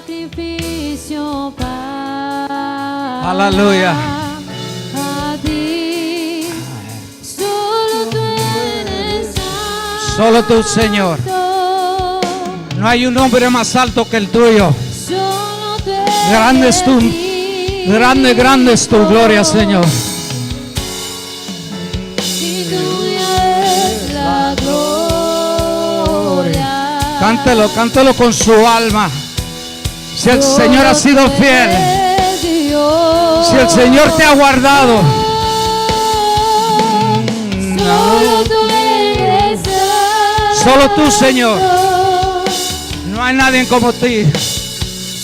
sacrificio para Aleluya. a ti. Solo tú eres santo. Solo tú, Señor. No hay un nombre más alto que el tuyo. Solo tú Grande es tu, grande es tu gloria, Señor. Y tuya es la gloria. Cántelo con su alma. Si el Señor ha sido fiel, si el Señor te ha guardado, solo tú eres solo tú, Señor. No hay nadie como ti.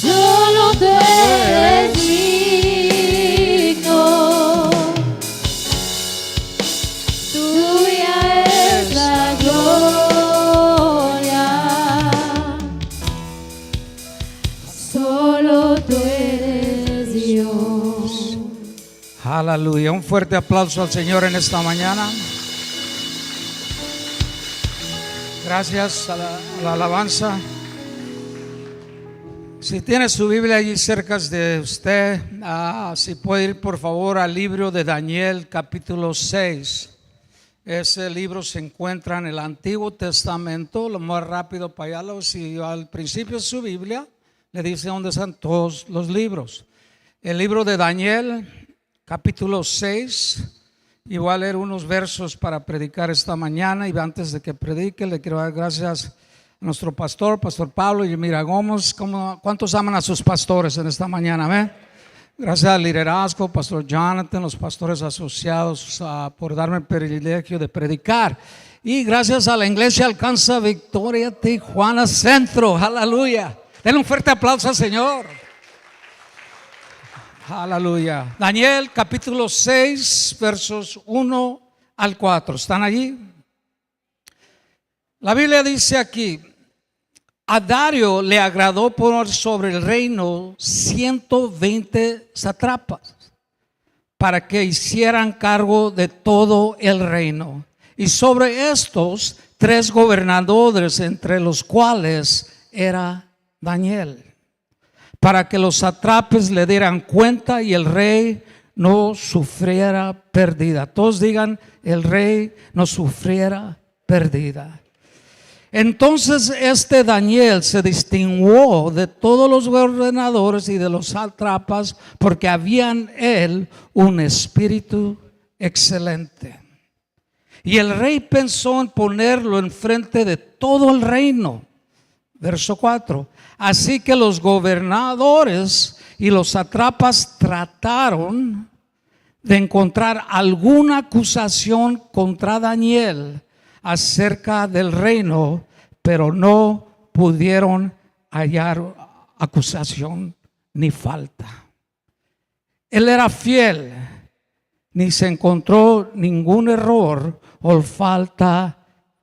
solo tú eres digno. Tuya es la gloria. Solo tú eres Dios. Aleluya. Un fuerte aplauso al Señor en esta mañana. Gracias a la alabanza. Si tiene su Biblia allí cerca de usted, si puede ir por favor al libro de Daniel capítulo 6. Ese libro se encuentra en el Antiguo Testamento. Lo más rápido para allá, si al principio de su Biblia le dice dónde están todos los libros. El libro de Daniel capítulo 6. Y voy a leer unos versos para predicar esta mañana. Y antes de que predique, le quiero dar gracias a nuestro pastor Pablo y Mira Gómez. ¿Cuántos aman a sus pastores en esta mañana? ¿Amén? Gracias al liderazgo, Pastor Jonathan, los pastores asociados, por darme el privilegio de predicar. Y gracias a la Iglesia Alcanza Victoria Tijuana Centro. Aleluya. Denle un fuerte aplauso al Señor. Aleluya. Daniel capítulo 6 versos 1 al 4. ¿Están allí? La Biblia dice aquí: a Dario le agradó poner sobre el reino 120 sátrapas para que hicieran cargo de todo el reino, y sobre estos 3 gobernadores, entre los cuales era Daniel, para que los sátrapas le dieran cuenta y el rey no sufriera pérdida. Todos digan: el rey no sufriera pérdida. Entonces Daniel se distinguió de todos los gobernadores y de los sátrapas, porque había en él un espíritu excelente. Y el rey pensó en ponerlo enfrente de todo el reino. Verso 4. Así que los gobernadores y los sátrapas trataron de encontrar alguna acusación contra Daniel acerca del reino, pero no pudieron hallar acusación ni falta. Él era fiel, ni se encontró ningún error o falta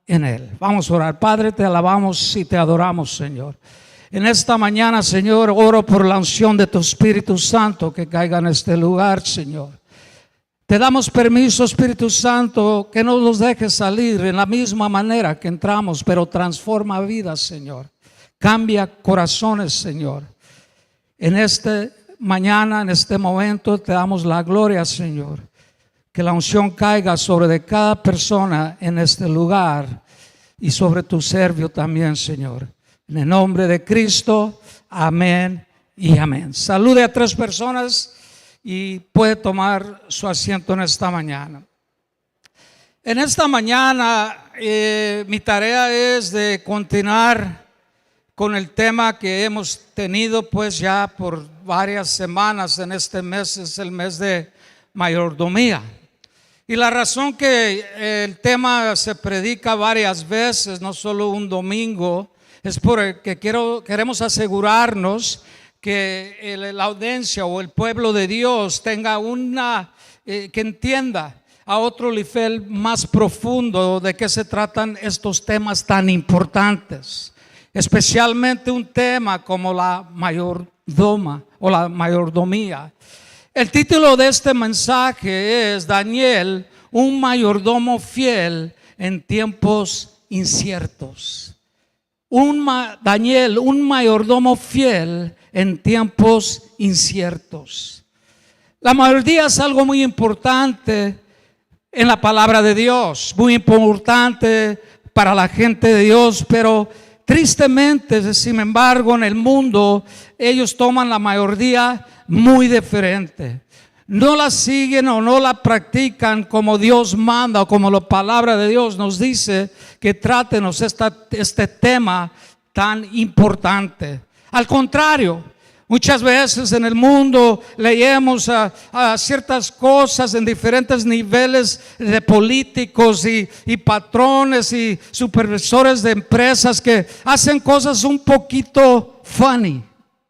en él. Vamos a orar. Padre, te alabamos y te adoramos, Señor. En esta mañana, Señor, oro por la unción de tu Espíritu Santo que caiga en este lugar, Señor. Te damos permiso, Espíritu Santo, que no nos dejes salir en la misma manera que entramos, pero transforma vidas, Señor. Cambia corazones, Señor. En esta mañana, en este momento, te damos la gloria, Señor. Que la unción caiga sobre de cada persona en este lugar y sobre tu servo también, Señor. En el nombre de Cristo, amén y amén. Salude a 3 personas y puede tomar su asiento en esta mañana. En esta mañana mi tarea es de continuar con el tema que hemos tenido pues ya por varias semanas. En este mes es el mes de mayordomía. Y la razón que el tema se predica varias veces, no solo un domingo, es porque queremos asegurarnos que la audiencia o el pueblo de Dios tenga que entienda a otro nivel más profundo de qué se tratan estos temas tan importantes, especialmente un tema como la mayordoma o la mayordomía. El título de este mensaje es Daniel, un mayordomo fiel en tiempos inciertos. Daniel, un mayordomo fiel en tiempos inciertos. La mayoría es algo muy importante en la palabra de Dios, muy importante para la gente de Dios, pero tristemente, sin embargo, en el mundo ellos toman la mayoría muy diferente. No la siguen o no la practican como Dios manda o como la palabra de Dios nos dice que trátenos este tema tan importante. Al contrario, muchas veces en el mundo leemos a ciertas cosas en diferentes niveles de políticos y patrones y supervisores de empresas que hacen cosas un poquito funny,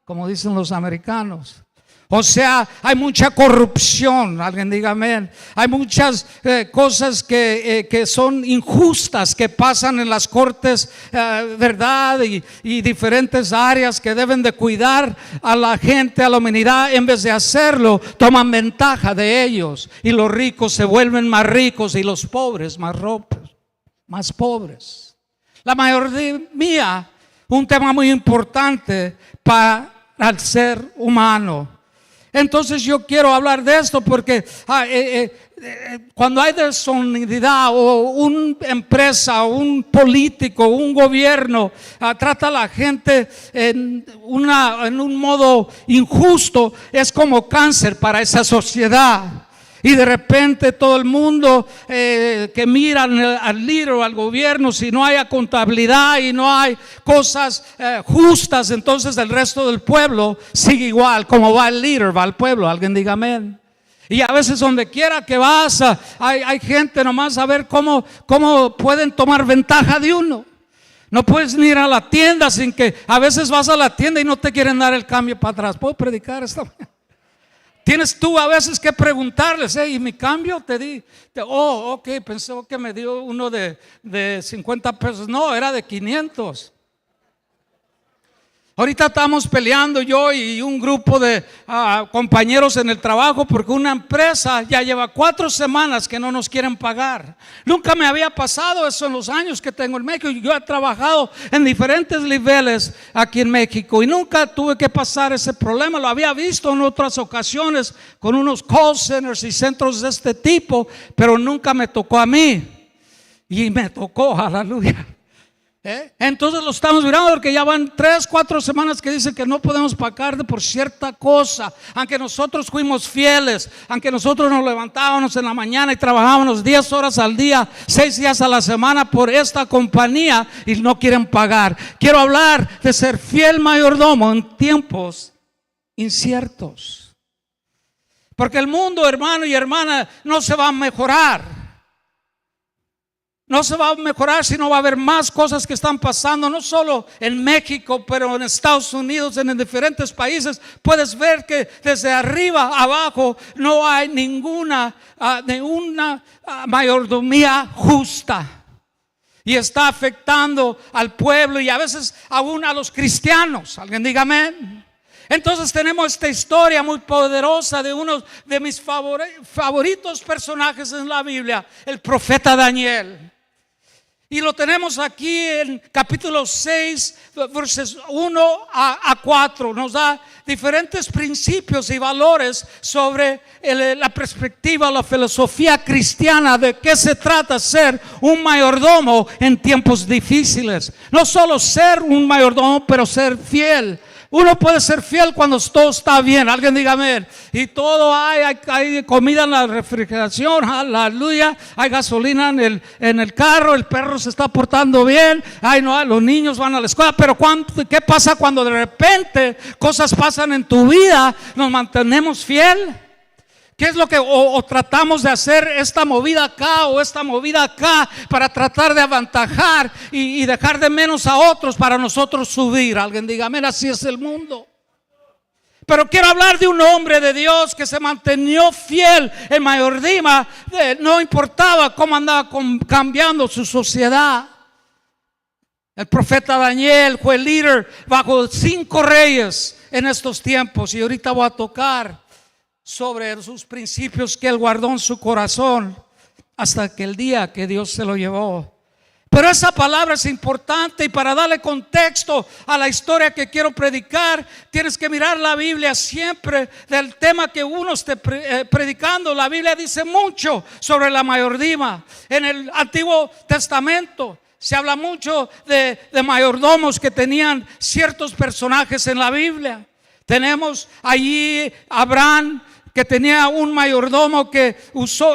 como dicen los americanos. O sea, hay mucha corrupción, alguien diga amén. Hay muchas cosas que son injustas, que pasan en las cortes, verdad, y diferentes áreas que deben de cuidar a la gente, a la humanidad. En vez de hacerlo, toman ventaja de ellos, y los ricos se vuelven más ricos y los pobres más pobres. La mayoría, un tema muy importante para el ser humano. Entonces yo quiero hablar de esto porque cuando hay deshonestidad o una empresa, o un político, un gobierno trata a la gente en un modo injusto, es como cáncer para esa sociedad. Y de repente todo el mundo que mira al líder o al gobierno, si no hay contabilidad y no hay cosas justas, entonces el resto del pueblo sigue igual. Como va el líder, va el pueblo. Alguien diga amén. Y a veces donde quiera que vas hay gente nomás a ver cómo pueden tomar ventaja de uno. No puedes ni ir a la tienda sin que a veces vas a la tienda y no te quieren dar el cambio para atrás. ¿Puedo predicar esta mañana? Tienes tú a veces que preguntarles, ¿y mi cambio? Te di, ok, pensó que me dio uno de 50 pesos. No, era de 500. Ahorita estamos peleando yo y un grupo de compañeros en el trabajo porque una empresa ya lleva 4 semanas que no nos quieren pagar. Nunca me había pasado eso en los años que tengo en México. Yo he trabajado en diferentes niveles aquí en México y nunca tuve que pasar ese problema. Lo había visto en otras ocasiones con unos call centers y centros de este tipo, pero nunca me tocó a mí. Y me tocó, aleluya. Entonces lo estamos mirando porque ya van 3-4 semanas que dicen que no podemos pagar por cierta cosa, aunque nosotros fuimos fieles, aunque nosotros nos levantábamos en la mañana y trabajábamos 10 horas al día, 6 días a la semana por esta compañía y no quieren pagar. Quiero hablar de ser fiel mayordomo en tiempos inciertos, porque el mundo, hermano y hermana, no se va a mejorar. No se va a mejorar si no va a haber más cosas que están pasando, no solo en México, pero en Estados Unidos, en diferentes países. Puedes ver que desde arriba abajo no hay ninguna mayordomía justa. Y está afectando al pueblo y a veces aún a los cristianos. Alguien diga amén. Entonces tenemos esta historia muy poderosa de uno de mis favoritos personajes en la Biblia, el profeta Daniel. Y lo tenemos aquí en capítulo 6, versos 1 a 4. Nos da diferentes principios y valores sobre la perspectiva, la filosofía cristiana de qué se trata ser un mayordomo en tiempos difíciles. No solo ser un mayordomo, pero ser fiel. Uno puede ser fiel cuando todo está bien. Alguien diga amén. Y todo hay comida en la refrigeración, aleluya. Hay gasolina en el carro. El perro se está portando bien. Los niños van a la escuela. Pero ¿qué pasa cuando de repente cosas pasan en tu vida? ¿Nos mantenemos fiel? ¿Qué es lo que o tratamos de hacer esta movida acá o esta movida acá para tratar de aventajar y dejar de menos a otros para nosotros subir? Alguien diga amén, así es el mundo. Pero quiero hablar de un hombre de Dios que se mantenió fiel en mayordomía, no importaba cómo andaba cambiando su sociedad. El profeta Daniel fue líder bajo 5 reyes en estos tiempos y ahorita voy a tocar sobre sus principios que él guardó en su corazón hasta que el día que Dios se lo llevó. Pero esa palabra es importante, y para darle contexto a la historia que quiero predicar, tienes que mirar la Biblia siempre del tema que uno esté predicando. La Biblia dice mucho sobre la mayordomía. En el Antiguo Testamento se habla mucho de mayordomos que tenían ciertos personajes en la Biblia. Tenemos allí Abraham, que tenía un mayordomo que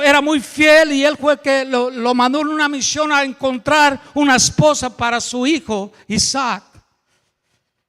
era muy fiel, y él fue que lo mandó en una misión a encontrar una esposa para su hijo Isaac.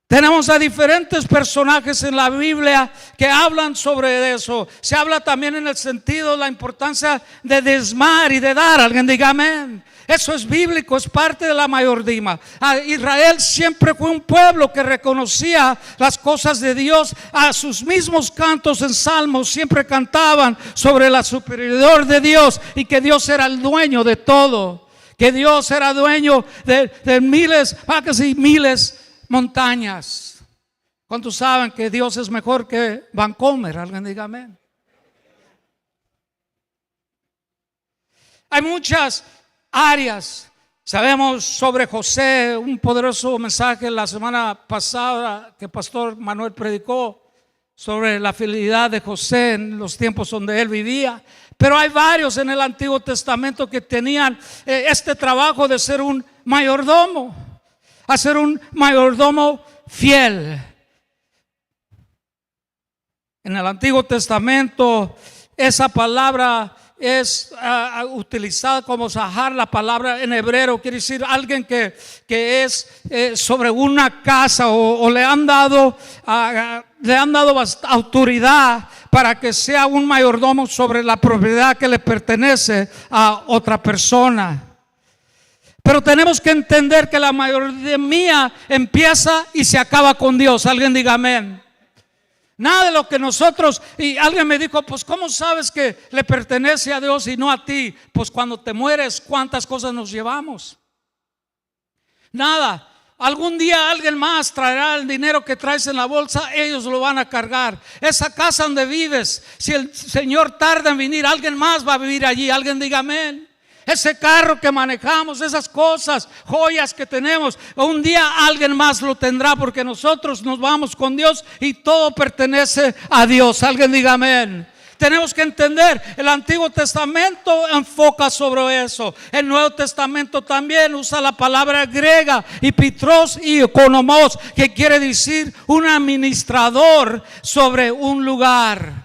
Tenemos a diferentes personajes en la Biblia que hablan sobre eso. Se habla también en el sentido de la importancia de diezmar y de dar. Alguien diga amén. Eso es bíblico, es parte de la mayordomía. Israel siempre fue un pueblo que reconocía las cosas de Dios. A sus mismos cantos en salmos siempre cantaban sobre la superioridad de Dios y que Dios era el dueño de todo, que Dios era dueño de miles, vacas y miles montañas. ¿Cuántos saben que Dios es mejor que Vancomer? Alguien diga amén. Hay muchas áreas. Sabemos sobre José, un poderoso mensaje la semana pasada que Pastor Manuel predicó sobre la fidelidad de José en los tiempos donde él vivía. Pero hay varios en el Antiguo Testamento que tenían este trabajo de ser un mayordomo, a ser un mayordomo fiel. En el Antiguo Testamento esa palabra es utilizada como zahar. La palabra en hebreo quiere decir alguien que es sobre una casa, o le han dado autoridad para que sea un mayordomo sobre la propiedad que le pertenece a otra persona. Pero tenemos que entender que la mayordomía empieza y se acaba con Dios. Alguien diga amén. Nada de lo que nosotros, y alguien me dijo, pues ¿cómo sabes que le pertenece a Dios y no a ti? Pues cuando te mueres, ¿cuántas cosas nos llevamos? Nada. Algún día alguien más traerá el dinero que traes en la bolsa, ellos lo van a cargar. Esa casa donde vives, si el Señor tarda en venir, alguien más va a vivir allí. Alguien diga amén. Ese carro que manejamos, esas cosas, joyas que tenemos, un día alguien más lo tendrá, porque nosotros nos vamos con Dios y todo pertenece a Dios. Alguien diga amén. Tenemos que entender, el Antiguo Testamento enfoca sobre eso. El Nuevo Testamento también usa la palabra griega epitros y economos, que quiere decir un administrador sobre un lugar.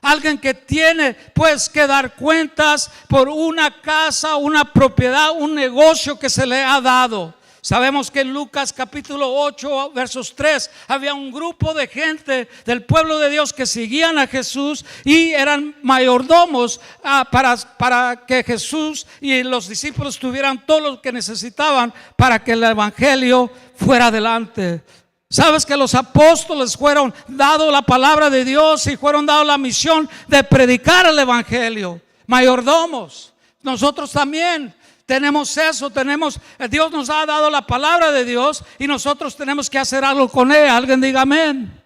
Alguien que tiene pues que dar cuentas por una casa, una propiedad, un negocio que se le ha dado. Sabemos que en Lucas capítulo 8 versos 3 había un grupo de gente del pueblo de Dios que seguían a Jesús y eran mayordomos para que Jesús y los discípulos tuvieran todo lo que necesitaban para que el evangelio fuera adelante. Sabes que los apóstoles fueron dados la palabra de Dios y fueron dados la misión de predicar el evangelio. Mayordomos. Nosotros también tenemos eso. Dios nos ha dado la palabra de Dios y nosotros tenemos que hacer algo con ella. Alguien diga amén.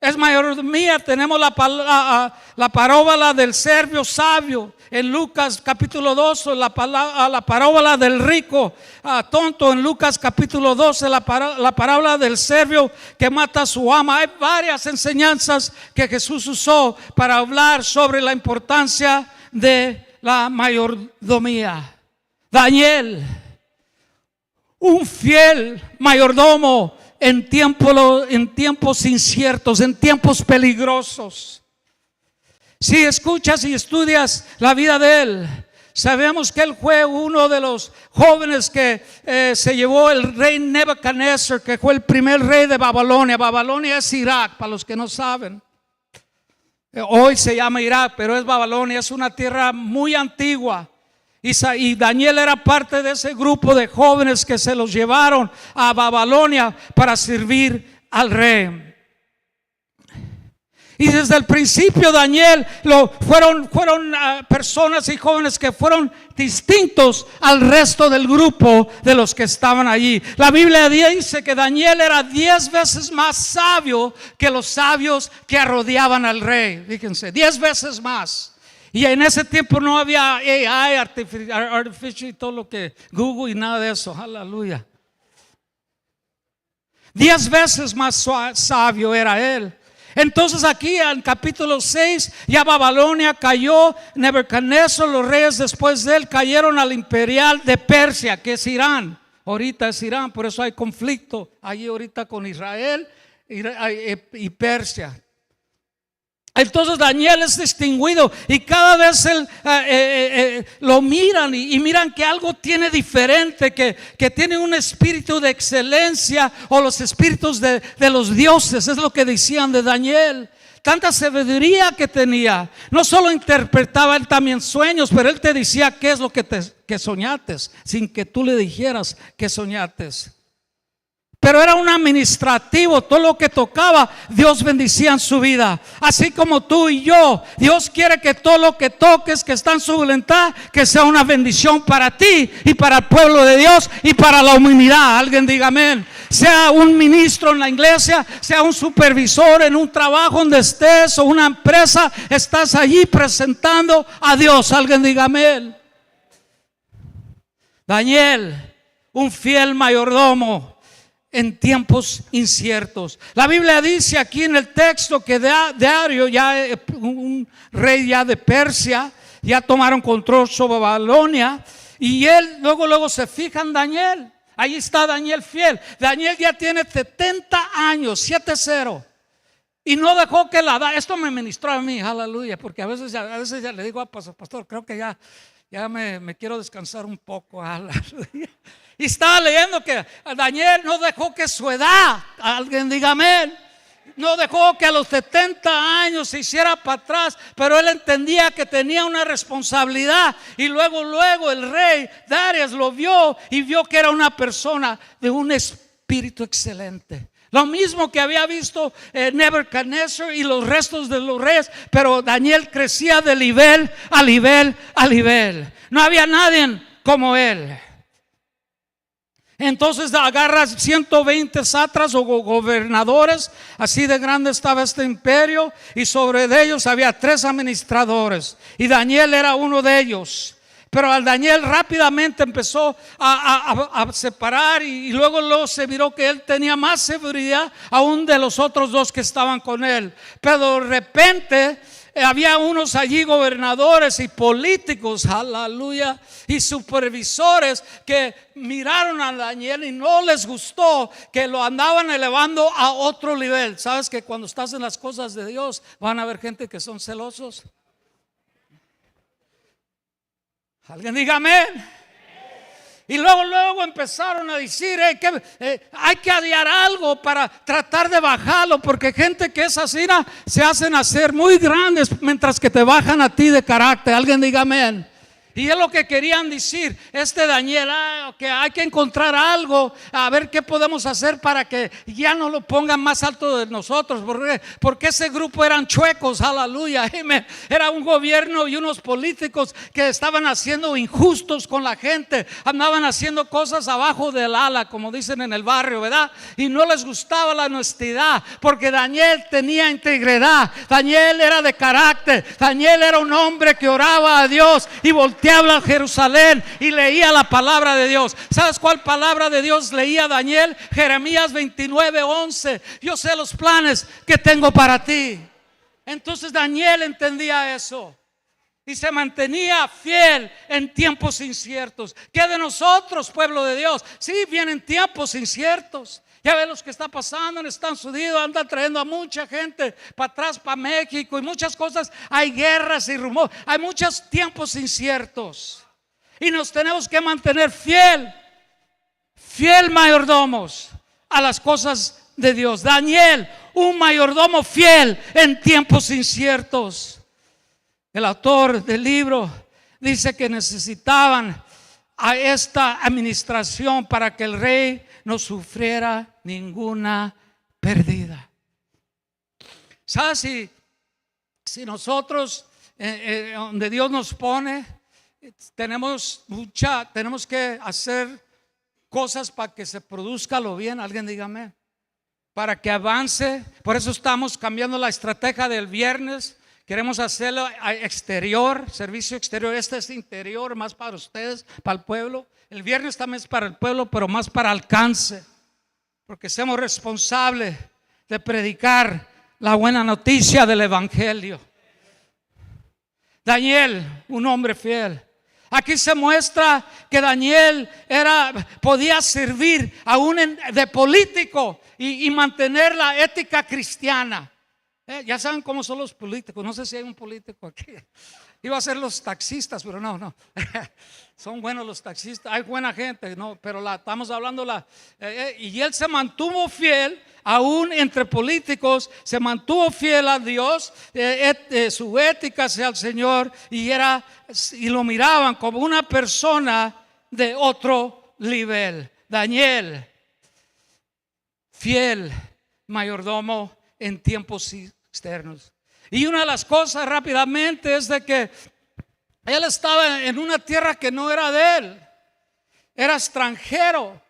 Es mayordomía. Tenemos la parábola del siervo sabio en Lucas capítulo 12, la parábola del rico tonto en Lucas capítulo 12, la parábola del siervo que mata a su ama. Hay varias enseñanzas que Jesús usó para hablar sobre la importancia de la mayordomía. Daniel, un fiel mayordomo en tiempos inciertos, en tiempos peligrosos. Si escuchas y estudias la vida de él, sabemos que él fue uno de los jóvenes que se llevó el rey Nebuchadnezzar, que fue el primer rey de Babilonia. Babilonia es Irak, para los que no saben. Hoy se llama Irak, pero es Babilonia, es una tierra muy antigua. Y Daniel era parte de ese grupo de jóvenes que se los llevaron a Babilonia para servir al rey. Y desde el principio Daniel fueron personas y jóvenes que fueron distintos al resto del grupo de los que estaban allí. La Biblia dice que Daniel era 10 veces más sabio que los sabios que rodeaban al rey. Fíjense, 10 veces más. Y en ese tiempo no había AI, artificial y todo lo que Google y nada de eso. Aleluya. 10 veces más sabio era él. Entonces aquí en capítulo 6 ya Babilonia cayó, Nebuchadnezzar, los reyes después de él cayeron al imperial de Persia, que es Irán. Ahorita es Irán, por eso hay conflicto allí ahorita con Israel y Persia. Entonces Daniel es distinguido y cada vez lo miran y miran que algo tiene diferente, que tiene un espíritu de excelencia o los espíritus de los dioses, es lo que decían de Daniel. Tanta sabiduría que tenía, no solo interpretaba él también sueños, pero él te decía qué es lo que soñaste, sin que tú le dijeras que soñaste. Pero era un administrativo, todo lo que tocaba, Dios bendecía en su vida. Así como tú y yo, Dios quiere que todo lo que toques, que está en su voluntad, que sea una bendición para ti y para el pueblo de Dios y para la humanidad. Alguien diga amén. Sea un ministro en la iglesia, sea un supervisor en un trabajo donde estés o una empresa, estás allí presentando a Dios. Alguien diga amén. Daniel, un fiel mayordomo en tiempos inciertos. La Biblia dice aquí en el texto que Darío, ya un rey ya de Persia, ya tomaron control sobre Babilonia, y él luego se fija en Daniel. Ahí está Daniel fiel. Daniel ya tiene 70 años, 70. Y no dejó que esto me ministró a mí, aleluya, porque a veces ya le digo, pastor, creo que ya me quiero descansar un poco, aleluya. Y estaba leyendo que Daniel no dejó que su edad, alguien diga amén, no dejó que a los 70 años se hiciera para atrás, pero él entendía que tenía una responsabilidad. Y luego el rey Darío lo vio y vio que era una persona de un espíritu excelente. Lo mismo que había visto Nebuchadnezzar y los restos de los reyes, pero Daniel crecía de nivel a nivel a nivel. No había nadie como él. Entonces agarra 120 satras o gobernadores, así de grande estaba este imperio, y sobre ellos había 3 administradores, y Daniel era uno de ellos. Pero al Daniel rápidamente empezó a separar, y luego se miró que él tenía más seguridad aún de los otros 2 que estaban con él. Pero de repente había unos allí gobernadores y políticos, aleluya, y supervisores que miraron a Daniel y no les gustó, que lo andaban elevando a otro nivel. Sabes que cuando estás en las cosas de Dios van a haber gente que son celosos. Alguien diga amén. Y luego empezaron a decir hay que adiar algo para tratar de bajarlo, porque gente que es así se hacen hacer muy grandes mientras que te bajan a ti de carácter. Alguien diga amén. Y es lo que querían decir Daniel, que hay que encontrar algo, a ver qué podemos hacer para que ya no lo pongan más alto de nosotros, porque ese grupo eran chuecos, aleluya, era un gobierno y unos políticos que estaban haciendo injustos con la gente, andaban haciendo cosas abajo del ala, como dicen en el barrio, ¿verdad? Y no les gustaba la honestidad, porque Daniel tenía integridad, Daniel era de carácter, Daniel era un hombre que oraba a Dios y volteaba a Jerusalén y leía la palabra de Dios. ¿Sabes cuál palabra de Dios leía Daniel? Jeremías 29:11. Yo sé los planes que tengo para ti. Entonces Daniel entendía eso y se mantenía fiel en tiempos inciertos. ¿Qué de nosotros, pueblo de Dios? Sí, vienen tiempos inciertos. Ya ven lo que está pasando en Estados Unidos, andan trayendo a mucha gente para atrás, para México y muchas cosas. Hay guerras y rumores, hay muchos tiempos inciertos. Y nos tenemos que mantener fiel mayordomos a las cosas de Dios. Daniel, un mayordomo fiel en tiempos inciertos. El autor del libro dice que necesitaban a esta administración para que el rey no sufriera ninguna pérdida. ¿Sabes? Si nosotros donde Dios nos pone, tenemos que hacer cosas para que se produzca lo bien. Alguien dígame, para que avance. Por eso estamos cambiando la estrategia del viernes, Queremos hacerlo exterior, servicio exterior. Este es interior, más para ustedes, para el pueblo. El viernes también es para el pueblo, pero más para alcance. Porque somos responsables de predicar la buena noticia del evangelio. Daniel, un hombre fiel. Aquí se muestra que Daniel podía servir aún de político y mantener la ética cristiana. Ya saben cómo son los políticos. No sé si hay un político aquí. Iba a ser los taxistas, pero no. Son buenos los taxistas. Hay buena gente, no, pero estamos hablando y él se mantuvo fiel. Aún entre políticos se mantuvo fiel a Dios, su ética hacia el Señor, y lo miraban como una persona de otro nivel. Daniel, fiel mayordomo en tiempos externos. Y una de las cosas rápidamente es de que él estaba en una tierra que no era de él, era extranjero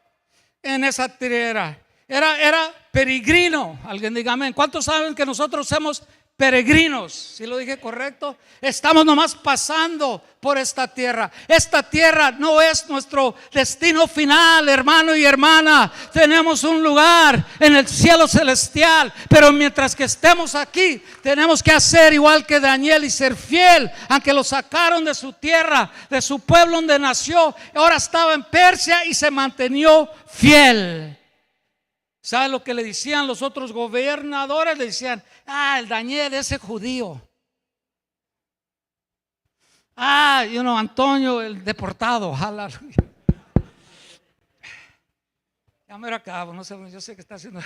en esa tierra. Era peregrino. Alguien diga amén. ¿Cuántos saben que nosotros somos peregrinos? Si lo dije correcto. Estamos nomás pasando por esta tierra. Esta tierra no es nuestro destino final, hermano y hermana. Tenemos un lugar en el cielo celestial, pero mientras que estemos aquí tenemos que hacer igual que Daniel y ser fiel. Aunque lo sacaron de su tierra, de su pueblo donde nació, ahora estaba en Persia y se mantenió fiel. ¿Sabe lo que le decían los otros gobernadores? Le decían: el Daniel, ese judío. Antonio, el deportado. Aleluya. Ya me acabo, no sé, yo sé que está haciendo.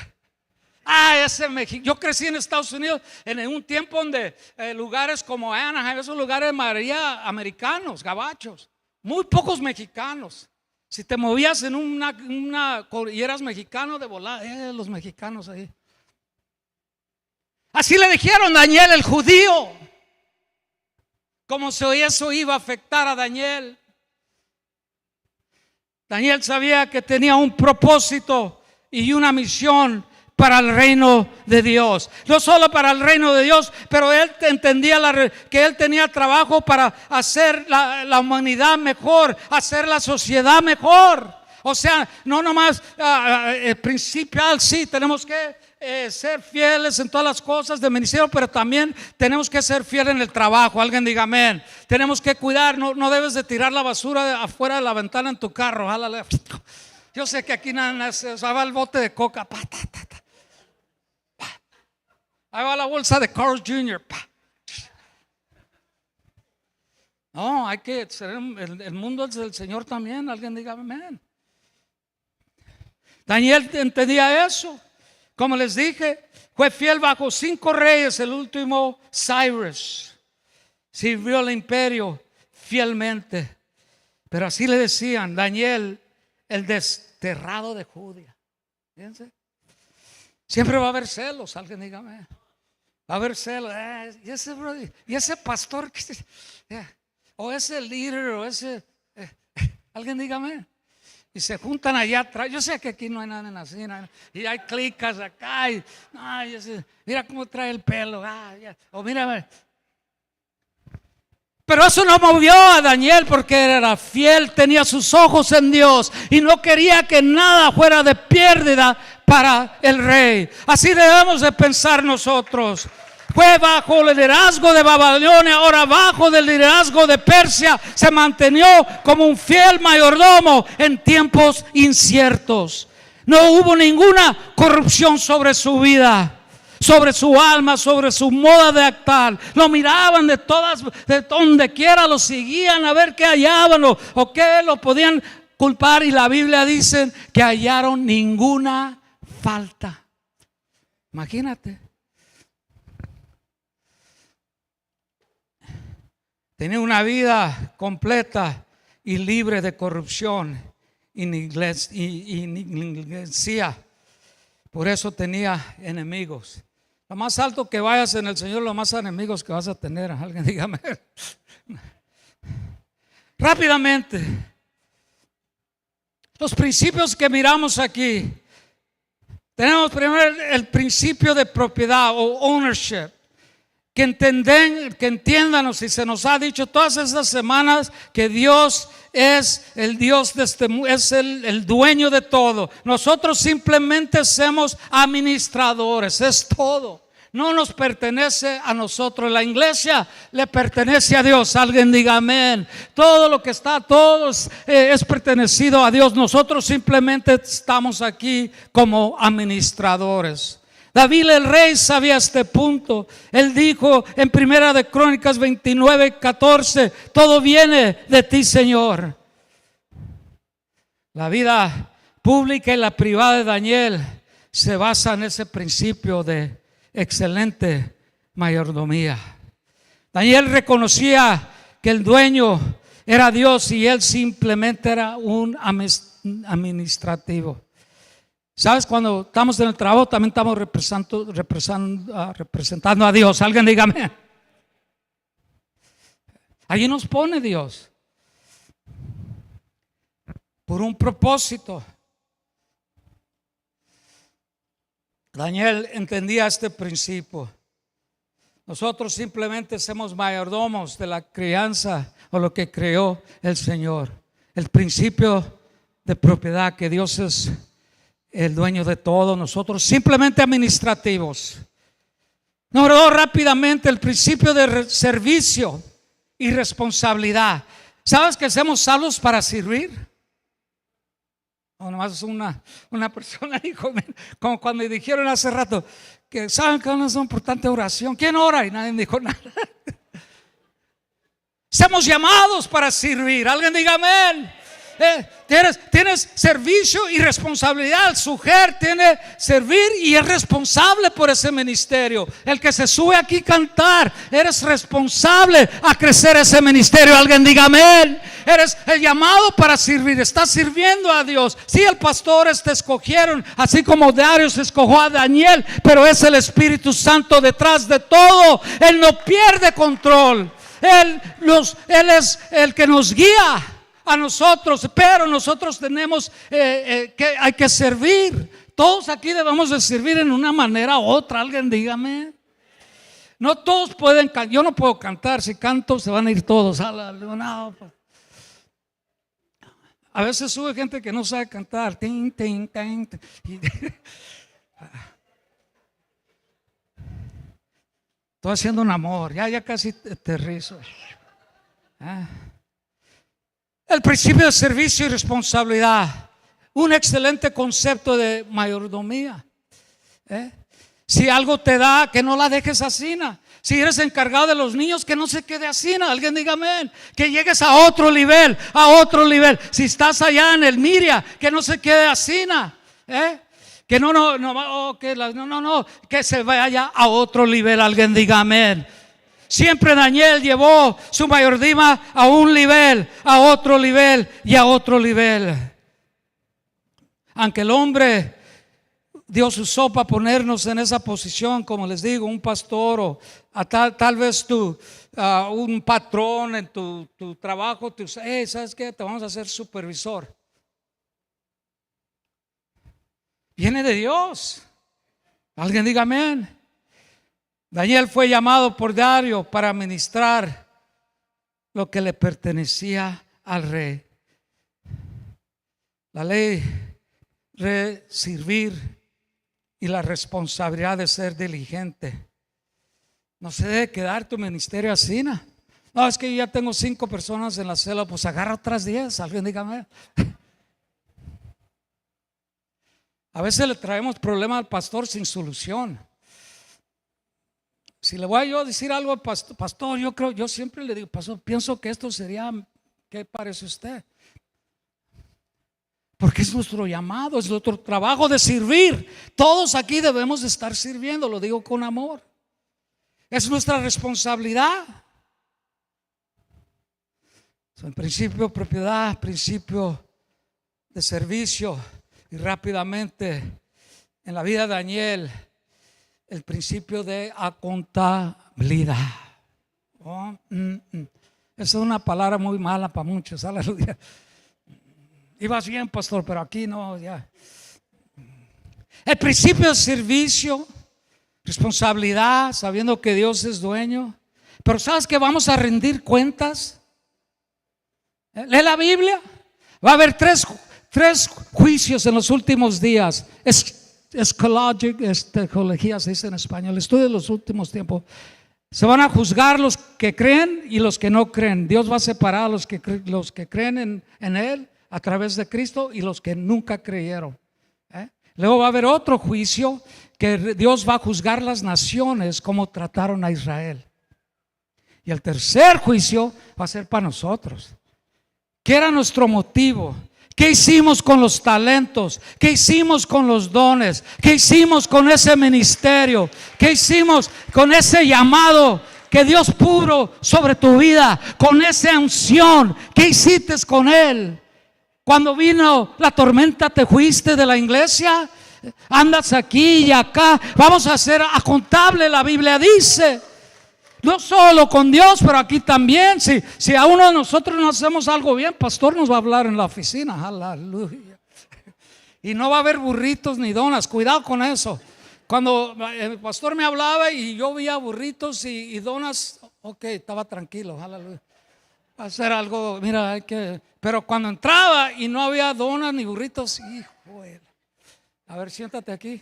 Ese México. Yo crecí en Estados Unidos en un tiempo donde lugares como Anaheim, esos lugares de mayoría americanos, gabachos, muy pocos mexicanos. Si te movías en y eras mexicano, de volada, los mexicanos ahí. Así le dijeron Daniel el judío. Como si eso iba a afectar a Daniel. Daniel sabía que tenía un propósito y una misión para el reino de Dios. No solo para el reino de Dios, pero él entendía que él tenía trabajo para hacer la humanidad mejor, hacer la sociedad mejor. O sea, no nomás principal, sí, tenemos que ser fieles en todas las cosas de ministerio, pero también tenemos que ser fieles en el trabajo. Alguien diga amén. Tenemos que cuidar, no debes de tirar la basura afuera de la ventana en tu carro. Yo sé que aquí se va el bote de coca. Ahí va la bolsa de Carl Jr. No, hay que ser, el mundo es del Señor también. Alguien diga amén. Daniel entendía eso. Como les dije, fue fiel bajo 5 reyes. El último, Cyrus, sirvió al imperio fielmente. Pero así le decían: Daniel, el desterrado de Judea. Fíjense. Siempre va a haber celos. Alguien dígame. Va a haber celos. Y ese pastor, o ese líder, o ese, alguien dígame. Y se juntan allá atrás. Yo sé que aquí no hay nada así, y hay clicas acá. Mira cómo trae el pelo. O mira. Pero eso no movió a Daniel, porque era fiel, tenía sus ojos en Dios y no quería que nada fuera de pérdida para el rey. Así debemos de pensar nosotros. Fue bajo el liderazgo de Babilonia, ahora bajo el liderazgo de Persia, se mantenió como un fiel mayordomo en tiempos inciertos. No hubo ninguna corrupción sobre su vida, sobre su alma, sobre su moda de actuar. Lo miraban de donde quiera, lo seguían a ver qué hallaban o qué lo podían culpar, y la Biblia dice que hallaron ninguna falta. Imagínate. Tenía una vida completa y libre de corrupción y negligencia. Por eso tenía enemigos. Lo más alto que vayas en el Señor, lo más enemigos que vas a tener. Alguien dígame. Rápidamente, los principios que miramos aquí. Tenemos primero el principio de propiedad o ownership, que entiendan, y se nos ha dicho todas estas semanas que Dios es el Dios de este mundo, es el dueño de todo. Nosotros simplemente somos administradores, es todo. No nos pertenece a nosotros. La iglesia le pertenece a Dios. Alguien diga amén. Todo lo que está, todos es pertenecido a Dios. Nosotros simplemente estamos aquí como administradores. David el rey sabía este punto. Él dijo en Primera de Crónicas 29:14: todo viene de ti, Señor. La vida pública y la privada de Daniel se basa en ese principio de excelente mayordomía. Daniel reconocía que el dueño era Dios y él simplemente era un administrativo. ¿Sabes? Cuando estamos en el trabajo también estamos representando a Dios. Alguien dígame. Allí nos pone Dios por un propósito. Daniel entendía este principio. Nosotros simplemente somos mayordomos de la crianza o lo que creó el Señor. El principio de propiedad, que Dios es el dueño de todo, nosotros simplemente administrativos. Número 2, rápidamente, el principio de servicio y responsabilidad. ¿Sabes que somos salvos para servir? O nomás una persona dijo, como cuando dijeron hace rato, que saben que no es una importante oración. ¿Quién ora? Y nadie dijo nada. Somos llamados para servir. Alguien diga amén. Tienes servicio y responsabilidad. El sujeto tiene servir y es responsable por ese ministerio. El que se sube aquí a cantar, eres responsable a crecer ese ministerio. Alguien diga amén. Eres el llamado para servir. Estás sirviendo a Dios. Sí, el pastores te escogieron, así como Darius escogió a Daniel, pero es el Espíritu Santo detrás de todo. Él no pierde control. Él es el que nos guía a nosotros, pero nosotros tenemos que hay que servir. Todos aquí debemos de servir en una manera u otra. Alguien dígame. No todos pueden cantar. Yo no puedo cantar. Si canto se van a ir todos. No. A veces sube gente que no sabe cantar. Estoy haciendo un amor. Ya casi aterrizo. El principio de servicio y responsabilidad, un excelente concepto de mayordomía. Si algo te da, que no la dejes así. Si eres encargado de los niños, que no se quede así. Alguien diga amén. Que llegues a otro nivel, a otro nivel. Si estás allá en el Miria, que no se quede así. Que que se vaya a otro nivel. Alguien diga amén. Siempre Daniel llevó su mayordomía a un nivel, a otro nivel y a otro nivel. Aunque el hombre Dios usó para ponernos en esa posición, como les digo, un pastor o tal vez tú, un patrón en tu trabajo, tú ¿sabes qué? Te vamos a hacer supervisor. Viene de Dios. Alguien diga amén. Daniel fue llamado por Darío para administrar lo que le pertenecía al rey. La ley de servir y la responsabilidad de ser diligente. No se debe quedar tu ministerio así. No, es que yo ya tengo 5 personas en la celda, pues agarra otras 10. Alguien dígame. A veces le traemos problemas al pastor sin solución. Si le voy a decir algo al pastor, yo siempre le digo, pastor, pienso que esto sería, ¿qué parece usted? Porque es nuestro llamado, es nuestro trabajo de servir. Todos aquí debemos de estar sirviendo, lo digo con amor. Es nuestra responsabilidad. El principio de propiedad, principio de servicio. Y rápidamente en la vida de Daniel, el principio de contabilidad. Esa es una palabra muy mala para muchos. Aleluya. Ibas bien, pastor, pero aquí no, ya. El principio de servicio, responsabilidad, sabiendo que Dios es dueño. Pero ¿sabes que vamos a rendir cuentas? Lee la Biblia. Va a haber tres juicios en los últimos días. Escología se dice en español. Estudio de los últimos tiempos. Se van a juzgar los que creen y los que no creen. Dios va a separar a los que creen en Él a través de Cristo y los que nunca creyeron. Luego va a haber otro juicio que Dios va a juzgar las naciones como trataron a Israel. Y el tercer juicio va a ser para nosotros. ¿Qué era nuestro motivo? ¿Qué hicimos con los talentos? ¿Qué hicimos con los dones? ¿Qué hicimos con ese ministerio? ¿Qué hicimos con ese llamado que Dios puso sobre tu vida? Con esa unción, ¿qué hiciste con él? Cuando vino la tormenta, ¿te fuiste de la iglesia? Andas aquí y acá. Vamos a hacer a contable, la Biblia dice. No solo con Dios, pero aquí también. Si a uno de nosotros no hacemos algo bien, pastor nos va a hablar en la oficina. Aleluya. Y no va a haber burritos ni donas. Cuidado con eso. Cuando el pastor me hablaba y yo veía burritos y donas, ok, estaba tranquilo. Aleluya. Va a hacer algo, mira, hay que. Pero cuando entraba y no había donas ni burritos, hijo, a ver, siéntate aquí.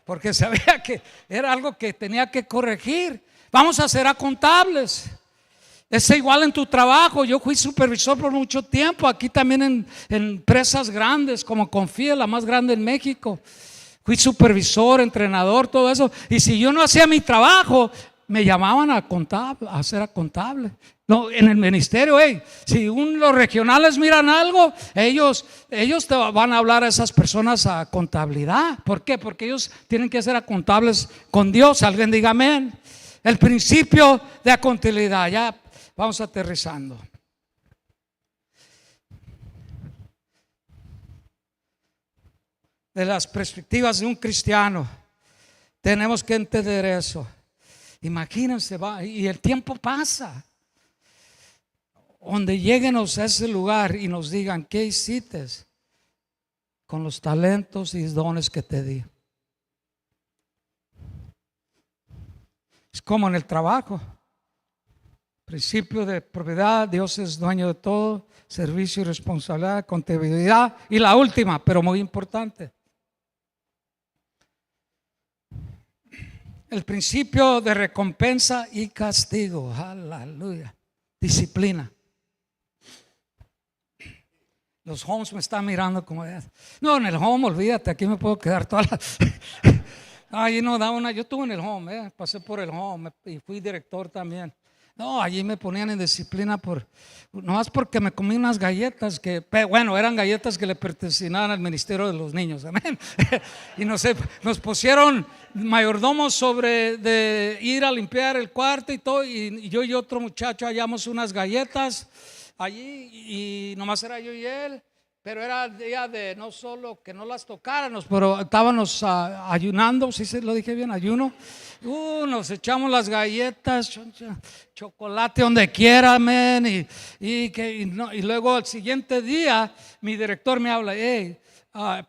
Porque sabía que era algo que tenía que corregir. Vamos a ser contables. Es igual en tu trabajo. Yo fui supervisor por mucho tiempo. Aquí también en empresas grandes como Confía, la más grande en México. Fui supervisor, entrenador, todo eso. Y si yo no hacía mi trabajo, me llamaban a ser contable. No, en el ministerio, si los regionales miran algo, ellos te van a hablar a esas personas a contabilidad. ¿Por qué? Porque ellos tienen que ser contables con Dios. Alguien diga amén. El principio de contabilidad. Ya vamos aterrizando. De las perspectivas de un cristiano, tenemos que entender eso. Imagínense, y el tiempo pasa. Donde lleguenos a ese lugar y nos digan, ¿qué hiciste con los talentos y dones que te di? Es como en el trabajo. Principio de propiedad, Dios es dueño de todo, servicio y responsabilidad, contabilidad. Y la última, pero muy importante, el principio de recompensa y castigo. Aleluya. Disciplina. Los homes me están mirando como no, en el home, olvídate, aquí me puedo quedar toda la. Allí no da una. Yo estuve en el home, pasé por el home y fui director también. No, allí me ponían en disciplina nomás porque me comí unas galletas que, bueno, eran galletas que le pertenecían al ministerio de los niños, amén. Y nos pusieron mayordomos sobre de ir a limpiar el cuarto y todo, y yo y otro muchacho hallamos unas galletas allí y nomás era yo y él. Pero era día de no solo que no las tocáramos, pero estábamos ayunando, si se lo dije bien, ayuno. Nos echamos las galletas, chocolate donde quiera, men, y luego al siguiente día mi director me habla,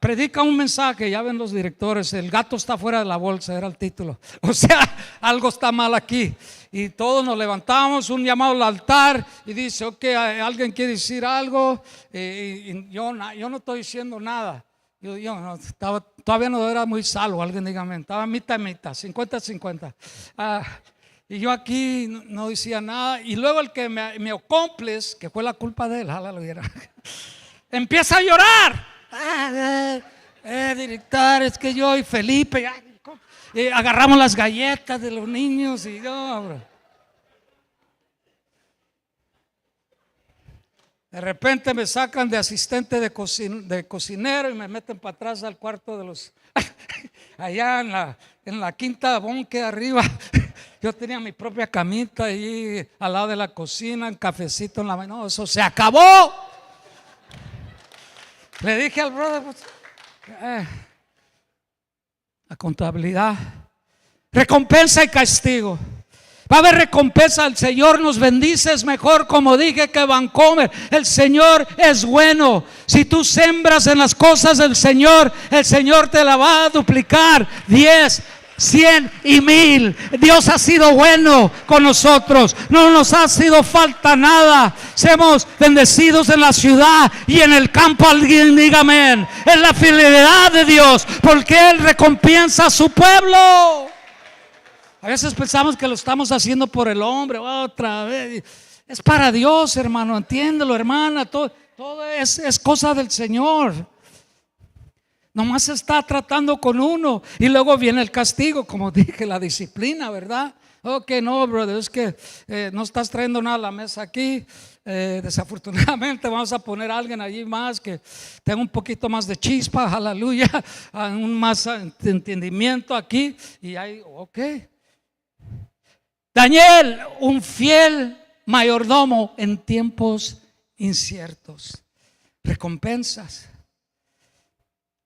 predica un mensaje. Ya ven los directores, el gato está fuera de la bolsa, era el título. O sea, algo está mal aquí. Y todos nos levantamos, un llamado al altar y dice, ok, alguien quiere decir algo. Y yo no estoy diciendo nada. Yo no, todavía no era muy salvo, alguien dígame, estaba mitad, 50-50. Y yo aquí no decía nada. Y luego el que me acomplice, que fue la culpa de él, empieza a llorar. Director, es que yo y Felipe agarramos las galletas de los niños y yo, de repente me sacan de asistente de cocinero y me meten para atrás al cuarto de los allá en la quinta bonque arriba. Yo tenía mi propia camita ahí al lado de la cocina, un cafecito en la mano. No, eso se acabó. Le dije al brother, la contabilidad, recompensa y castigo. Va a haber recompensa. El Señor nos bendice. Es mejor, como dije, que Vancomer. El Señor es bueno. Si tú sembras en las cosas del Señor, el Señor te la va a duplicar 10, 100 y 1000. Dios ha sido bueno con nosotros. No nos ha sido falta nada. Seamos bendecidos en la ciudad y en el campo. Alguien diga amén. Es la fidelidad de Dios, porque Él recompensa a su pueblo. A veces pensamos que lo estamos haciendo por el hombre. Otra vez. Es para Dios, hermano. Entiéndelo, hermana. Todo es cosa del Señor. Nomás se está tratando con uno. Y luego viene el castigo, como dije, la disciplina, ¿verdad? Ok, no, brother, es que no estás trayendo nada a la mesa aquí. Desafortunadamente vamos a poner a alguien allí más que tenga un poquito más de chispa, aleluya, un más entendimiento aquí. Y ahí, ok. Daniel, un fiel mayordomo en tiempos inciertos. Recompensas.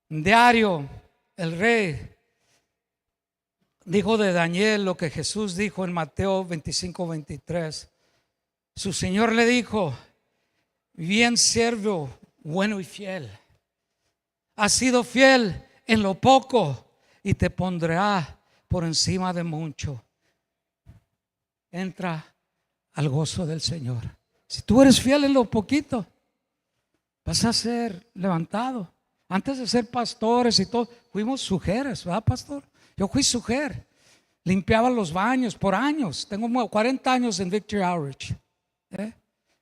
Diario, el rey dijo de Daniel lo que Jesús dijo en Mateo 25:23. Su Señor le dijo: bien siervo, bueno y fiel. Has sido fiel en lo poco y te pondrá por encima de mucho. Entra al gozo del Señor. Si tú eres fiel en lo poquito, vas a ser levantado. Antes de ser pastores y todo, fuimos sujeres, ¿verdad, pastor? Yo fui sujer, limpiaba los baños por años. Tengo 40 años en Victory Outreach.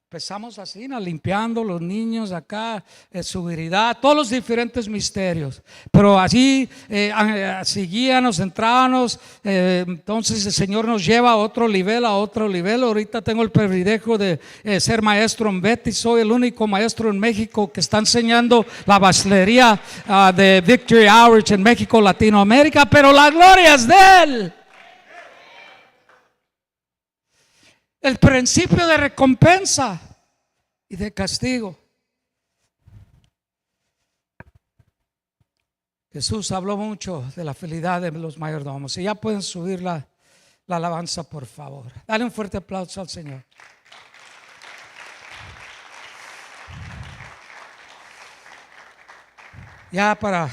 Empezamos así, limpiando los niños acá, su virilidad, todos los diferentes misterios. Pero allí seguíamos, entrábamos. Entonces el Señor nos lleva a otro nivel, Ahorita tengo el privilegio de ser maestro en Betty. Soy el único maestro en México que está enseñando la bachillería de Victory Outreach en México, Latinoamérica. Pero la gloria es de Él. El principio de recompensa y de castigo. Jesús habló mucho de la fidelidad de los mayordomos. Y ya pueden subir la alabanza, por favor. Dale un fuerte aplauso al Señor. Ya para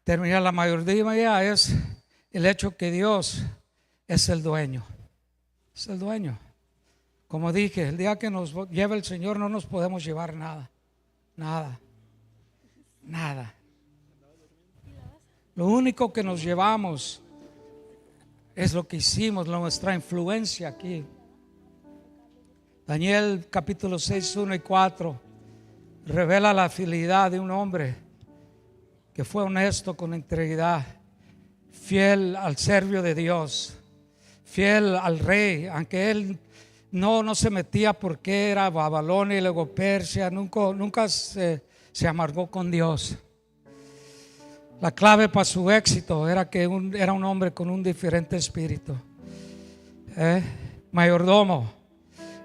terminar, la mayordomía es el hecho que Dios es el dueño. Es el dueño. Como dije, el día que nos lleve el Señor no nos podemos llevar nada. Nada. Lo único que nos llevamos es lo que hicimos, nuestra influencia aquí. Daniel capítulo 6, 1 y 4 revela la fidelidad de un hombre que fue honesto, con integridad, fiel al servicio de Dios, fiel al rey, aunque él no se metía porque era Babilonia y luego Persia, nunca se amargó con Dios. La clave para su éxito era que era un hombre con un diferente espíritu. Mayordomo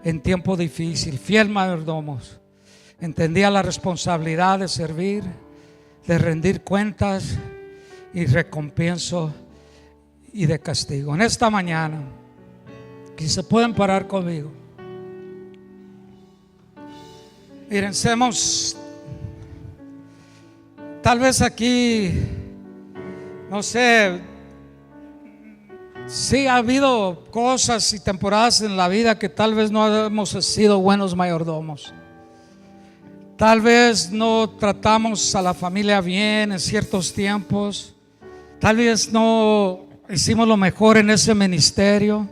en tiempo difícil, fiel mayordomo. Entendía la responsabilidad de servir, de rendir cuentas y recompensa y de castigo. En esta mañana, que se pueden parar conmigo. Miren, tal vez aquí, no sé, sí ha habido cosas y temporadas en la vida que tal vez no hemos sido buenos mayordomos. Tal vez no tratamos a la familia bien en ciertos tiempos. Tal vez no hicimos lo mejor en ese ministerio.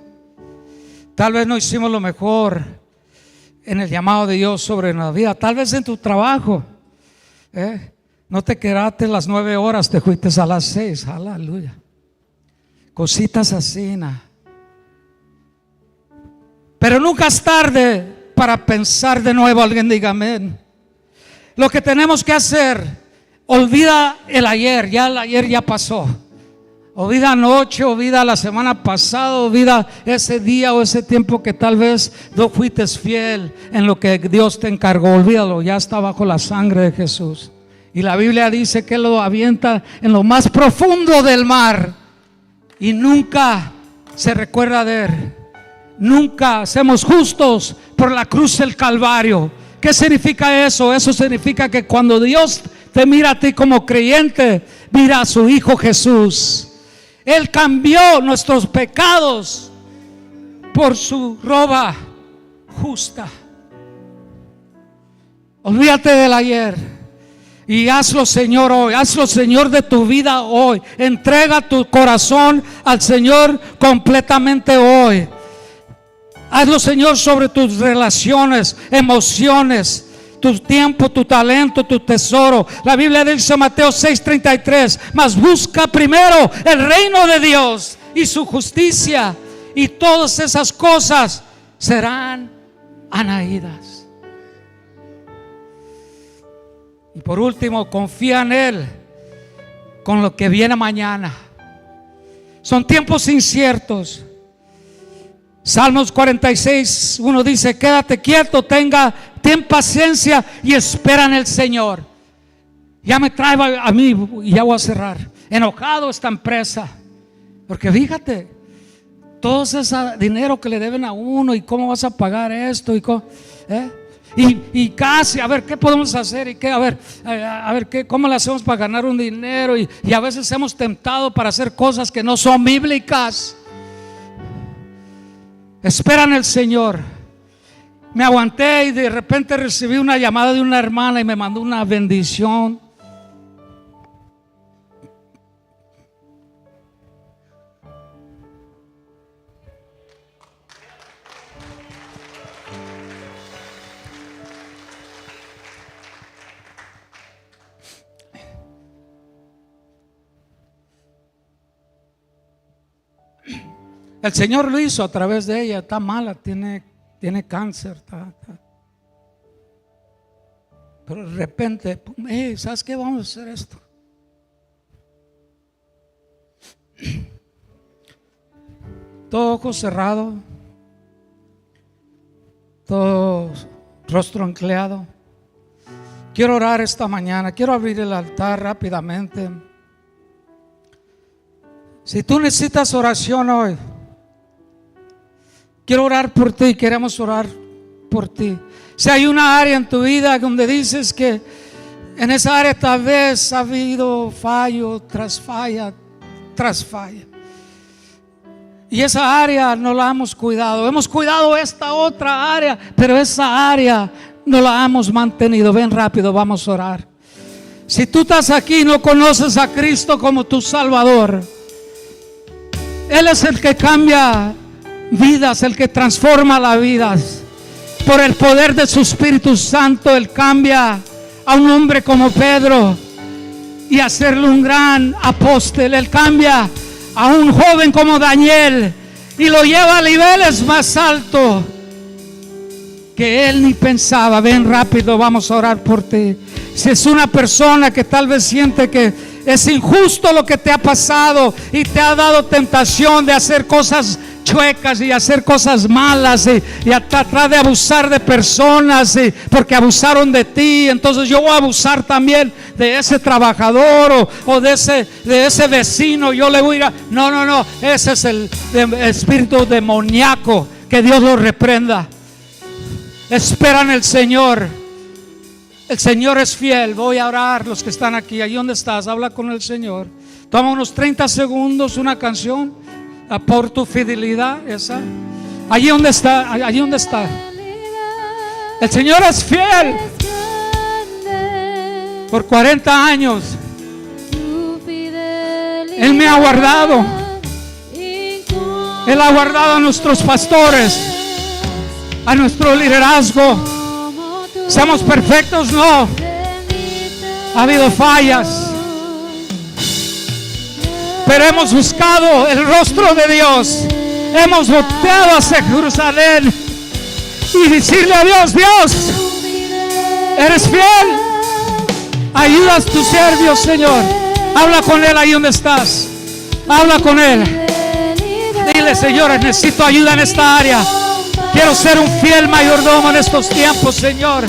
Tal vez no hicimos lo mejor en el llamado de Dios sobre la vida. Tal vez en tu trabajo no te quedaste las 9 horas, te fuiste a las 6. Aleluya. Cositas así. Pero nunca es tarde para pensar de nuevo. Alguien diga amén. Lo que tenemos que hacer, olvida el ayer. Ya el ayer ya pasó. Olvida anoche, olvida la semana pasada, olvida ese día o ese tiempo que tal vez no fuiste fiel en lo que Dios te encargó. Olvídalo, ya está bajo la sangre de Jesús. Y la Biblia dice que lo avienta en lo más profundo del mar y nunca se recuerda de él. nunca hacemos justos por la cruz del Calvario. ¿Qué significa eso? Eso significa que cuando Dios te mira a ti como creyente, mira a su Hijo Jesús. Él cambió nuestros pecados por su roba justa. Olvídate del ayer y hazlo, Señor, hoy. Hazlo, Señor, de tu vida hoy. Entrega tu corazón al Señor completamente hoy. Hazlo, Señor, sobre tus relaciones, emociones, tu tiempo, tu talento, tu tesoro. La Biblia dice, Mateo 6:33, mas busca primero el reino de Dios y su justicia, y todas esas cosas serán añadidas. Y por último, confía en Él con lo que viene mañana. Son tiempos inciertos. Salmos 46:1 dice, quédate quieto, ten paciencia y espera en el Señor. Ya me trae a mí, y ya voy a cerrar, enojado esta empresa, porque fíjate, todo ese dinero que le deben a uno, y cómo vas a pagar esto, y casi, a ver, ¿qué podemos hacer? Y qué, a ver, ¿cómo le hacemos para ganar un dinero? Y a veces hemos tentado para hacer cosas que no son bíblicas. Espera en el Señor. Me aguanté y de repente recibí una llamada de una hermana y me mandó una bendición. El Señor lo hizo a través de ella. Está mala, tiene cáncer. Pero de repente, ¿sabes qué? Vamos a hacer esto. Todo ojo cerrado, todo rostro ancleado. Quiero orar esta mañana. Quiero abrir el altar rápidamente. Si tú necesitas oración hoy, quiero orar por ti, queremos orar por ti. Si hay una área en tu vida donde dices que en esa área tal vez ha habido fallo tras falla, y esa área no la hemos cuidado. Hemos cuidado esta otra área, pero esa área no la hemos mantenido. Ven rápido, vamos a orar. Si tú estás aquí y no conoces a Cristo como tu Salvador, Él es el que cambia vidas, el que transforma las vidas. Por el poder de su Espíritu Santo, Él cambia a un hombre como Pedro y hacerle un gran apóstol. Él cambia a un joven como Daniel y lo lleva a niveles más altos que él ni pensaba. Ven rápido, vamos a orar por ti. Si es una persona que tal vez siente que es injusto lo que te ha pasado y te ha dado tentación de hacer cosas chuecas y hacer cosas malas y tratar de abusar de personas porque abusaron de ti, entonces yo voy a abusar también de ese trabajador o de ese vecino. Yo le voy a no, ese es el espíritu demoníaco. Que Dios lo reprenda. Espera en el Señor. El Señor es fiel. Voy a orar. Los que están aquí, ahí donde estás, habla con el Señor. Toma unos 30 segundos, una canción por tu fidelidad. Esa, allí donde está, allí donde está. El Señor es fiel. Por 40 años Él me ha guardado. Él ha guardado a nuestros pastores, a nuestro liderazgo. ¿Somos perfectos? No. Ha habido fallas, pero hemos buscado el rostro de Dios. Hemos volteado hacia Jerusalén y decirle a Dios: Dios, eres fiel. Ayuda a tu siervo, Señor. Habla con Él ahí donde estás. Habla con Él. Dile: Señor, necesito ayuda en esta área. Quiero ser un fiel mayordomo en estos tiempos, Señor.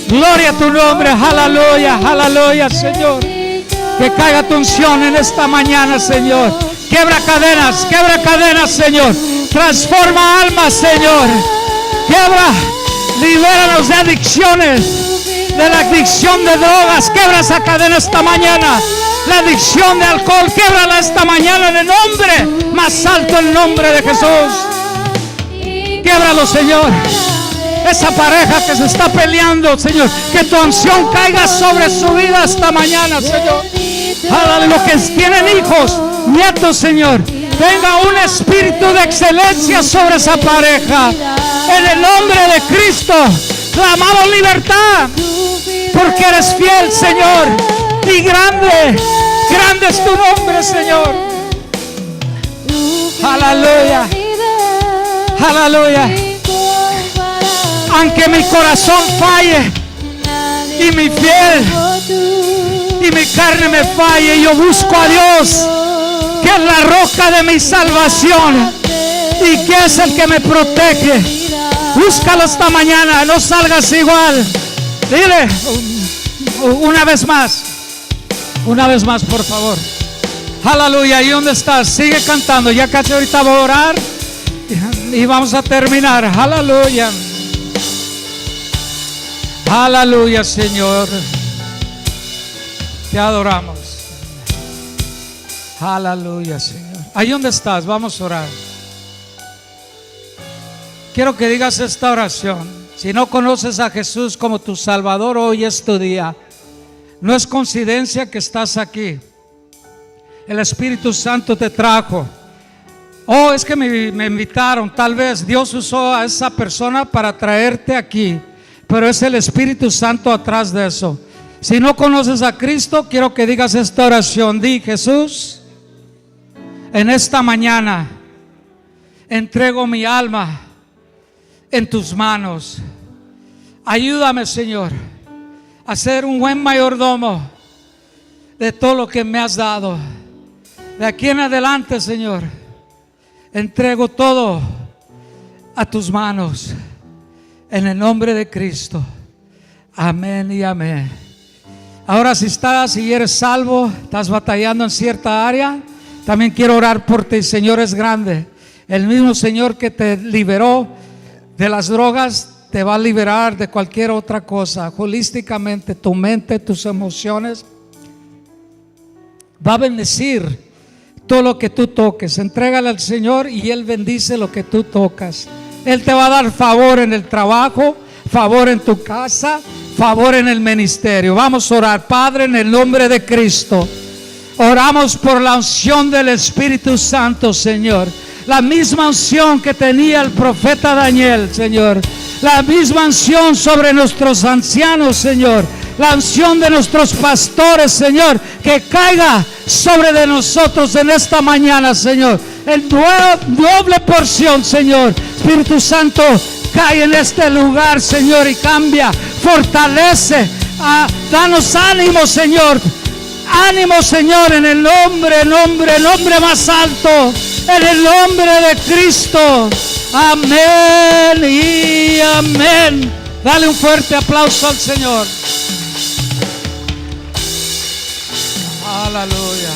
Gloria a tu nombre. Aleluya, aleluya, Señor. Que caiga tu unción en esta mañana, Señor. Quebra cadenas, Señor. Transforma almas, Señor. Quiebra, libéranos de adicciones, de la adicción de drogas. Quiebra esa cadena esta mañana. La adicción de alcohol, quiebrala esta mañana en el nombre más alto, el nombre de Jesús. Quiebralo, Señor. Esa pareja que se está peleando, Señor, que tu unción caiga sobre su vida esta mañana, Señor. Los que tienen hijos, nietos, Señor, tenga un espíritu de excelencia sobre esa pareja. En el nombre de Cristo, clamamos libertad, porque eres fiel, Señor, y grande, grande es tu nombre, Señor. Aleluya, aleluya. Aunque mi corazón falle y mi piel y mi carne me falle, yo busco a Dios, que es la roca de mi salvación y que es el que me protege. Búscalo esta mañana, no salgas igual. Dile una vez más, por favor. Aleluya. ¿Y dónde estás? Sigue cantando. Ya casi ahorita voy a orar y vamos a terminar. Aleluya. Aleluya, Señor. Te adoramos. Aleluya, Señor. Ahí donde estás, vamos a orar. Quiero que digas esta oración. Si no conoces a Jesús como tu Salvador, hoy es tu día. No es coincidencia que estás aquí. El Espíritu Santo te trajo. Oh, es que me invitaron. Tal vez Dios usó a esa persona para traerte aquí, pero es el Espíritu Santo atrás de eso. Si no conoces a Cristo, quiero que digas esta oración. Di: Jesús, en esta mañana entrego mi alma en tus manos. Ayúdame, Señor, a ser un buen mayordomo de todo lo que me has dado. De aquí en adelante, Señor, entrego todo a tus manos, en el nombre de Cristo. Amén y amén. Ahora, si estás y eres salvo, estás batallando en cierta área, también quiero orar por ti. Señor es grande. El mismo Señor que te liberó de las drogas te va a liberar de cualquier otra cosa. Holísticamente, tu mente, tus emociones, va a bendecir todo lo que tú toques. Entrégale al Señor y Él bendice lo que tú tocas. Él te va a dar favor en el trabajo, favor en tu casa, favor en el ministerio. Vamos a orar. Padre, en el nombre de Cristo, oramos por la unción del Espíritu Santo, Señor. La misma unción que tenía el profeta Daniel, Señor. La misma unción sobre nuestros ancianos, Señor. La unción de nuestros pastores, Señor, que caiga sobre de nosotros en esta mañana, Señor. En doble porción, Señor. Espíritu Santo, cae en este lugar, Señor, y cambia, fortalece, danos ánimo, Señor. Ánimo, Señor, en el nombre más alto, en el nombre de Cristo. Amén y amén. Dale un fuerte aplauso al Señor. Aleluya.